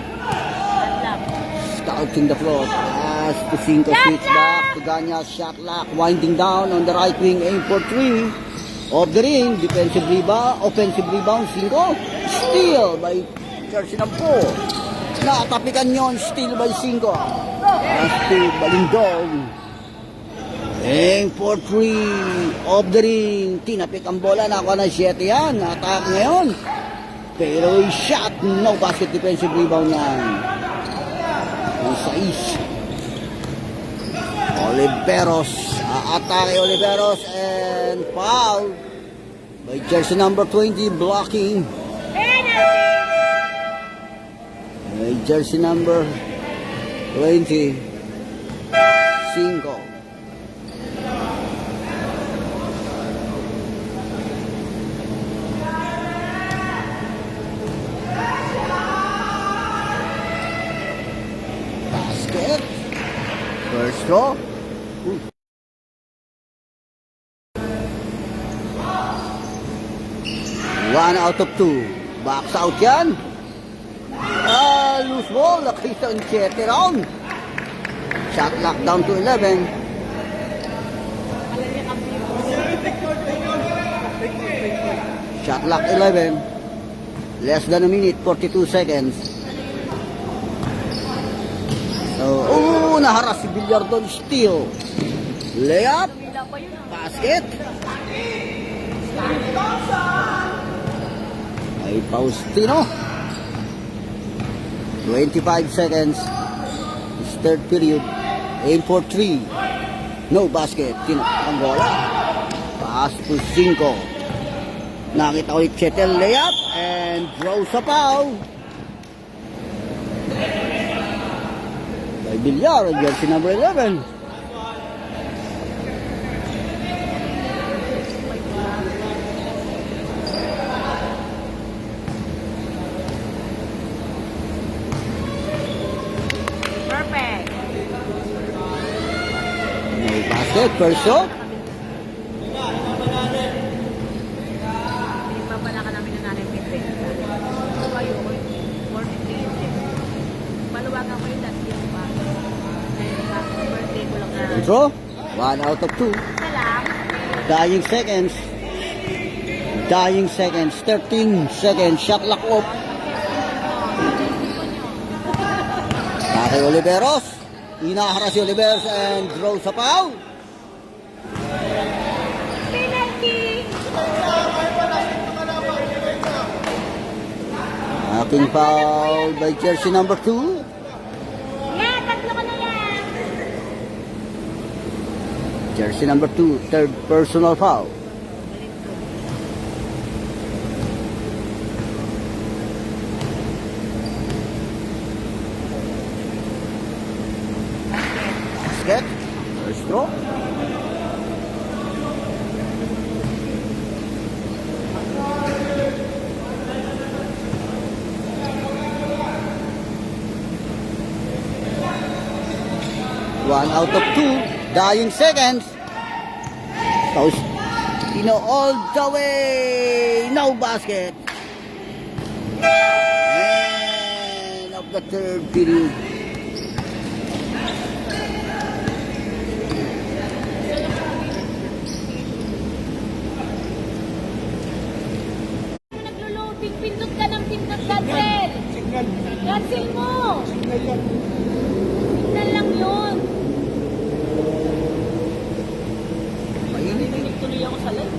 scouting the floor. Pass to Cinco, switch back to Ganya, shot lock, winding down on the right wing, aim for 3. Off the ring, defensive rebound, offensive rebound, Cinco. Steal by jersey number 4. Nakatapikan yon, steal by Cinco. Pass to Balindong. Aim for 3. Off the ring, tinapik ang bola, nakuha ng 7 yan. Attack ngayon. Pero shot, no basket, defensive rebound yan. Ang 6. Oliveros, atake Oliveros and foul by jersey number 20, blocking. By jersey number 20, Cinco. Basket. First throw. One out of 2. Box out yan. Loose ball. Nakita ang 7 round. Shot lock down to 11. Shot lock 11. Less than a minute, 42 seconds. So, naharas si Villardon. Steal. Layup. Basket. Ay Faustino. 25 seconds. It's third period. Aim for 3. No basket. Tinakang bola. Pass to 5. Nakita ulit Chetel. Layup. And draws a foul. By Villar. Jersey number 11. Perfect. No basket. First shot. Pinagpapala ka namin ng nanay Pepe. Kayo ko, 43. Maluwagan ko yung last year pa. Ngayon, birthday ko lang na. Intro. 1 out of 2. Isa lang. Dying seconds. Dying seconds. 13 seconds. Shot lock off. Kay Oliveros. Inaharas si Oliveros and draws a foul. Penalty. Aking foul by jersey number 2. Yan, tatlo ka na yan. Jersey number 2. Third personal foul. Basket. First throw. One out of 2. Dying seconds. Faustino all the way. No basket. And of the third period. Naglo-loading, pindot ka ng pindot, cancel. Signal. Cancel mo. Signal yan. Signal lang yun. Mainit. Tuloy ako sa live.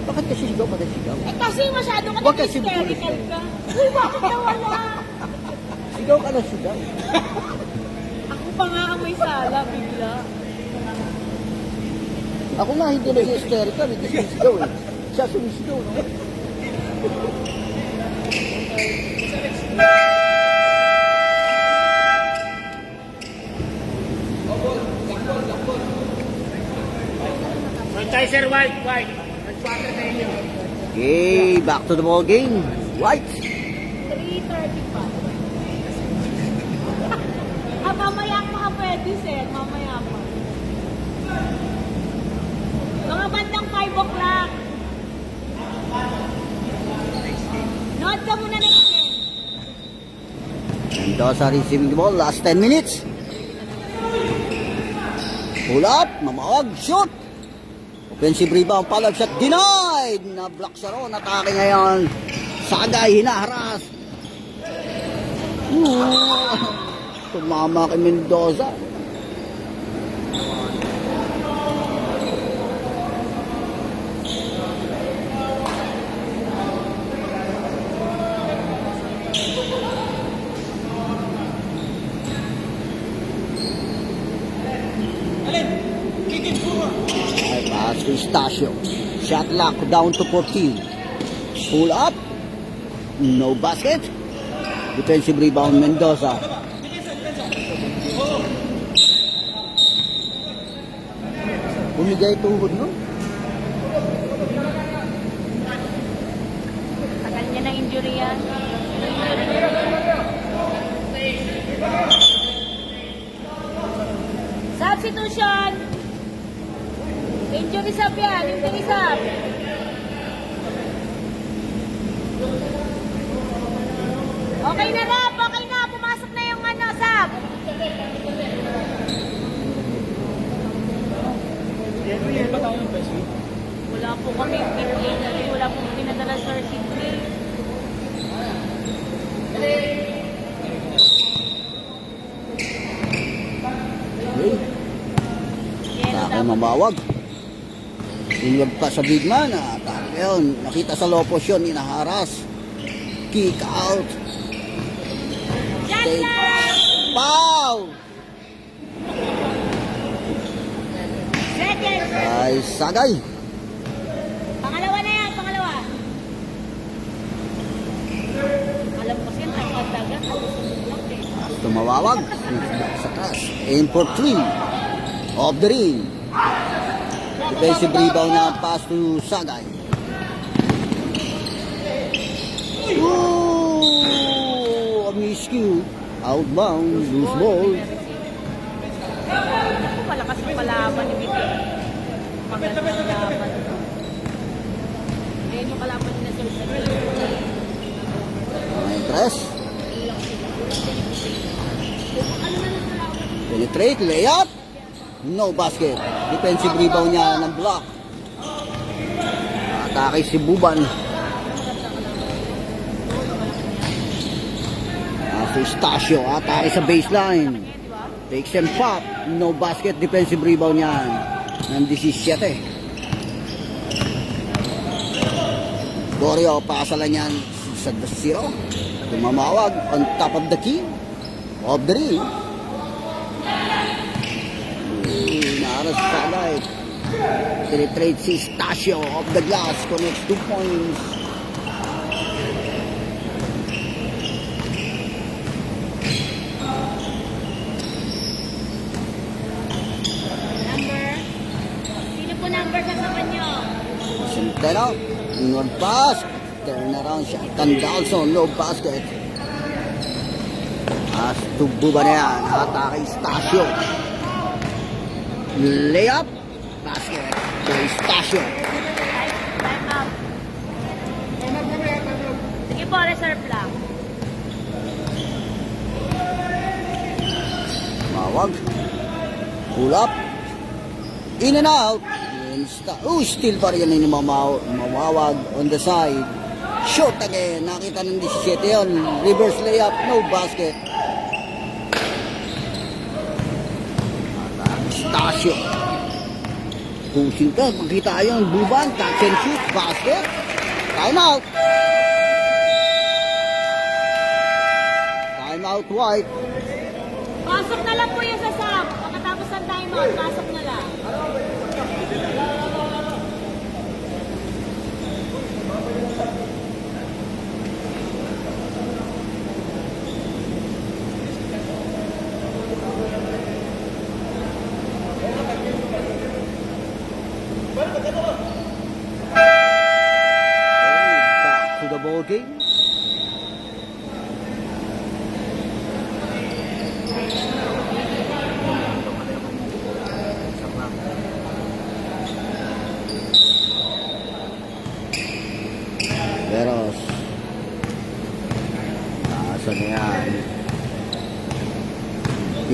Bakit kasi sigaw? Bakit sigaw? Eh kasi masyado ka Huwag kasi hysterical ka. Uy, bakit nawala? Sigaw ka na sigaw. Ako pa nga ang may sala, bigla. Ako nga hindi na hysterical. Hindi sumisigaw eh. Siya sumisigaw, no? Franchiser White. Nag-quarter na inyo. Okay, back to the ball game. White. 3:30 pa. Mamaya pa pwede, sir. Mamaya pa. Mga bandang 5 o'clock. Note ka muna next game. Mendoza receiving the ball, last 10 minutes. Pull up, mamawag, shoot. Offensive rebound, follow-up shot, denied. Na-block siya ron, atake ngayon. Sagay, hinaharas. Tumama kay Mendoza. Ay, pass to Estacio. Shot clock down to 14. Pull up. No basket. Defensive rebound, Mendoza. Bumigay tuhod, no? Tagal niya ng injury yan. Substitution. Injury sub yan. Injury sub. Okay na rap. Okay na. Pumasok na yung sub. Wala po kami pinadala. Wala po pinadala sa receipt. Okay. Atake mamawag. Inwag pa sa big man. Atake yun. Nakita sa low post yun. Inaharas. Kick out. Shot lang! Foul! Second. Ay, Sagay. Pangalawa na yan. Pangalawa. Alam ko siya. Dagat. Tumawawag. Sa taas. Aim for 3. Off the ring. Defensive rebound na pass to Sagay. Ooh! A miscue. Outbound. Loose ball. Malakas ang palaban ni Vito. Maganda ang laban. Ayan yung kalaban niya sa May press. Penetrate. Layup. No basket. Defensive rebound niya ng block. Atake si Buban. Si Estacio. Atake sa baseline. Takes and pop. No basket. Defensive rebound niyan. Ng 17. Gorio. Pakasalan niyan sa 0. Tumamawag. On top of the key. Off the ring. Naaras sa light. Penetrate si Estacio. Off the glass. Connects 2 points. number. Sino po number kasama nyo? Centeno. Inward pass. Turn around shot. Tandalson. No basket. As to Buban na yan. Atake Estacio. Layup. Basket. To Estacio. Time out. Sige po, reserve lang. Mawag. Pull up. In and out. Still pa rin yung mamawag on the side. Shot again. Nakita ng 17 yun. Reverse layup. No basket. Estacio. Pushing ka. Makita yung Buban. Catch and shoot. Basket. Time out. Time out, White. Pasok na lang po yung sa sub. Pagkatapos ng time out, pasok na lang. Back to the ball game. Veros. Nasa na yan.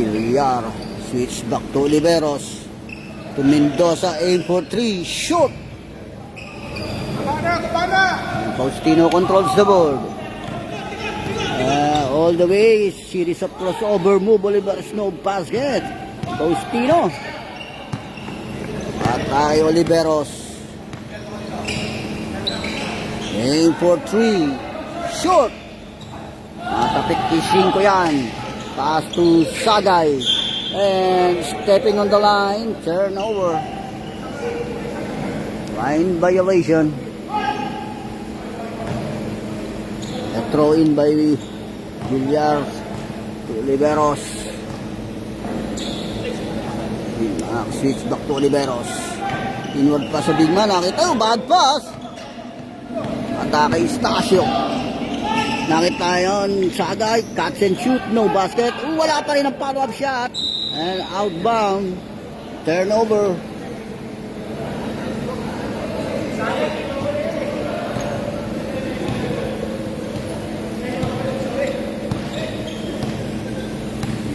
Villar. Switch back to Oliveros. To Mendoza, aim for 3. Shoot! Faustino controls the board. All the way, series of crossover move. Oliveros, no basket. Faustino. Atay Oliveros. Aim for 3. Shoot! Matapik kissing ko yan. Pass to Sagay. And stepping on the line, turnover. Line violation. A throw in by Villar to Oliveros. Switch back to Oliveros. Inward pass sa big man. Nakita yung bad pass. Atake Estacio. Nakita yun, Sagay, catch and shoot, no basket. Wala pa rin ang follow-up shot. And outbound, turnover.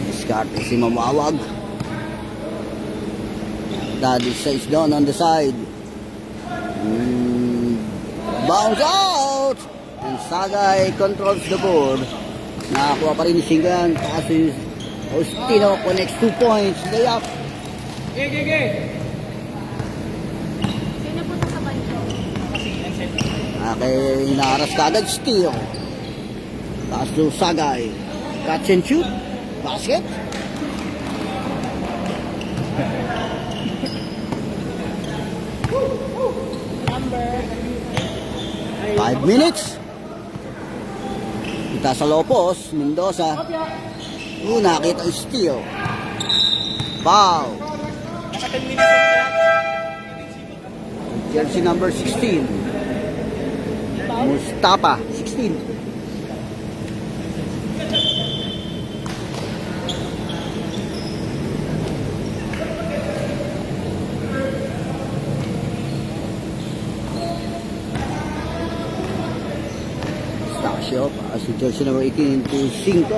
Diskarte si Mamawag. Daddy says down on the side. Bounce out! And Sagay controls the board. Nakakuha pa rin ni Singan. Kasi Faustino connects 2 points. Layup. Sino po sa banyo? Hinaras kagad steal. Pass to Sagay. Catch and shoot. Basket. Number 5 minutes. Kita sa Lopos, Mendoza. Nakita yung steal. Foul. Jersey number 16. Mustafa, 16. Stasio, si jersey number 18 to 5.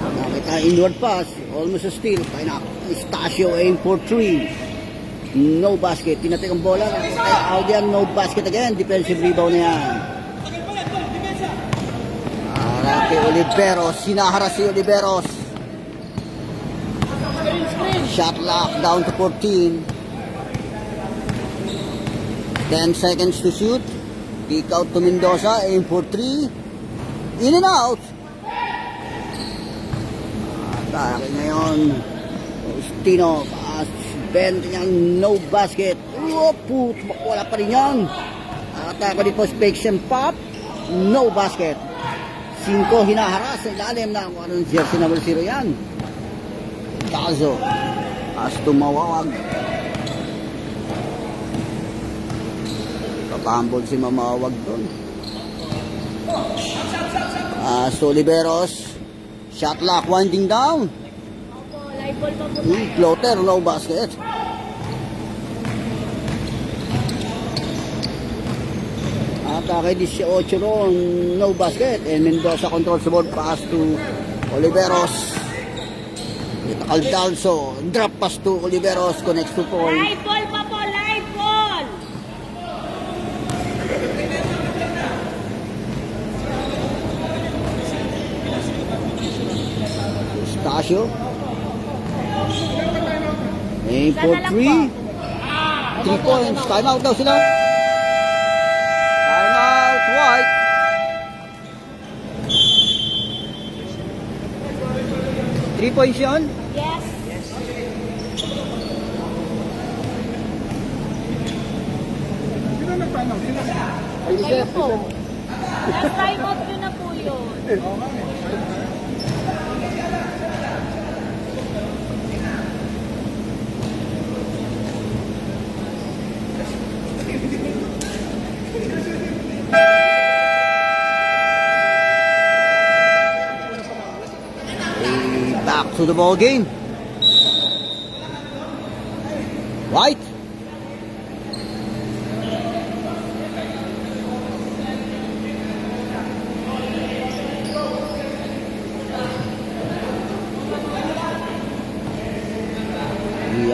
Nakita inward pass, almost a steal. Stasio aim for 3. No basket. Tinatik ang bola. Audian, no basket again. Defensive rebound na yan. Kay Oliveros. Sinaharas si Oliveros. Shot lock down to 14. 10 seconds to shoot. Kick out to Mendoza. Aim for 3. In and out. Atake ngayon. Faustino. Ben niyang no basket. Wala pa rin yan. Atake ni Post-Fiction Pop. No basket. 5 hinaharas sa ilalim na kung anong jersey number 0 yan. Tazo. As tumawawag. Papambol si Mamawag doon. Oliveros. Shot lock winding down. live ball pa po. Floater, no basket. Atake 18 ron, no basket. And Mendoza controls the ball, pass to Oliveros. Caldalso, drop pass to Oliveros, connects to point. Live ball pa po, live ball. Stasio. Aim for Sana lang 3. po. 3 points. Time out daw sila. Time out, White. Three points yun? Yes. Sino nag-time out? Sino? Kayo po. Last time out yun na po yun. Back to the ball game. White.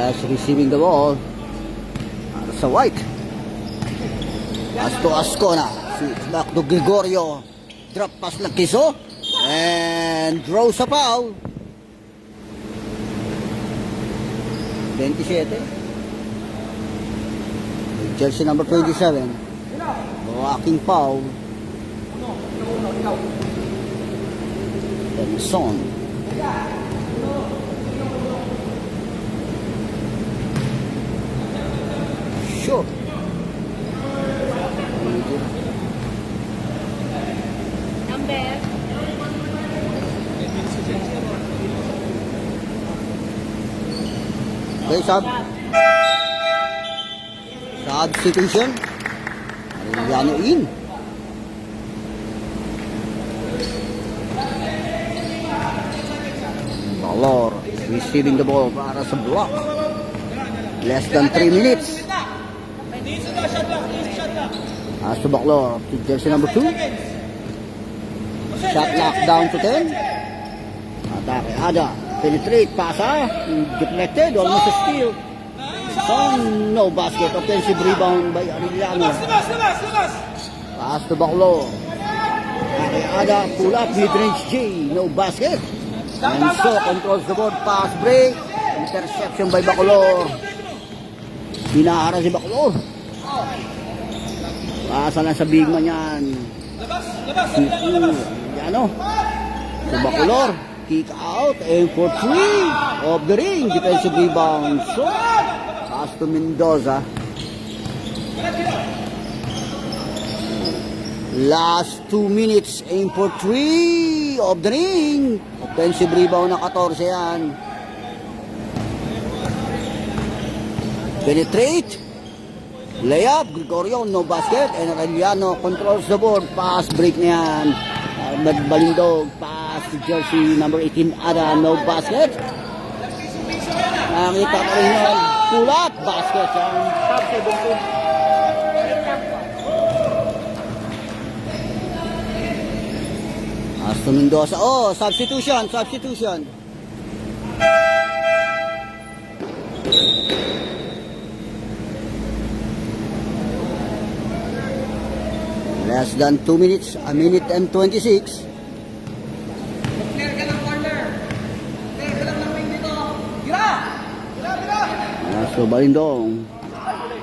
Diaz receiving the ball. Para sa White. Pass to Ascona. Back to Gregorio. Drop pass lang Kiso. And draws a foul. 27. Jersey number 27. Walking foul. Benson. Sure. Number. Okay, substitution. Arellano in. Valor receiving the ball para sa block. Less than 3 minutes. As to Baclor to jersey number 2. Shot lock down to 10. Atake Ada. Penetrate, pasa. Deflected, almost a steal. Son, no basket. Offensive rebound by Arellano. Pass to Baclor. Atake Ada, pull up, mid-range J. No basket. And so controls the board. Pass break. Interception by Baclor. Binahara si Baclor. Pasa lang sa big man yan. Ano? Si Baclor. Kick out. And for 3. Off the ring. Defensive rebound. So, pass to Mendoza. Last 2 minutes. Aim for 3. Off the ring. Offensive rebound na 14 yan. Penetrate. Layup. Gregorio, no basket. And Arellano controls the board. Pass break na yan. Balindog. Pass to jersey number 18. Ada, no basket. Nakita ko rin yan. Pull up. Basket yan. Top 17. Astro Mendoza. Oh, substitution. Less than 2 minutes. A minute and 26. Astro Balindong.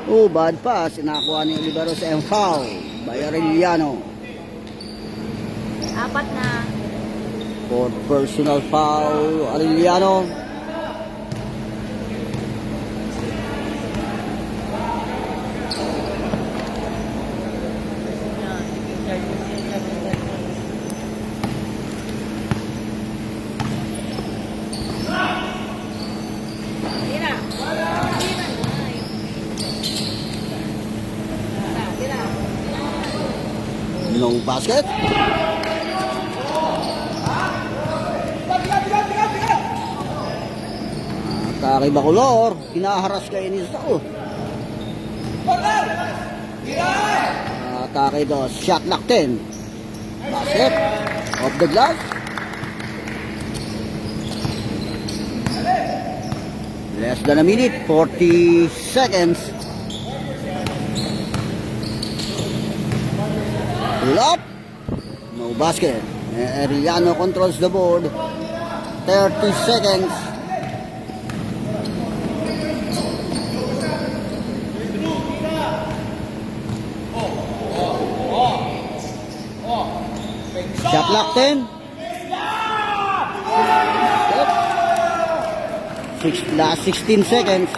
Oh, bad pass. Inakuha ni Oliveros and foul by Arellano. 4 na. For personal foul, Arellano. No basket. Atake Baclor. Kinaharas kayo ni Sao. Atake do. Shot lock 10. Basket. Off the glass. Less than a minute. 40 seconds. Pull up. No basket. Arellano controls the board. 30 seconds. Shot lock 10. Last 16 seconds.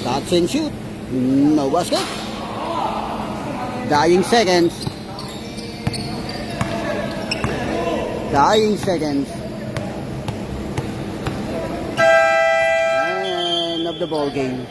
Touch and shoot. No basket. Dying seconds. End of the ball game.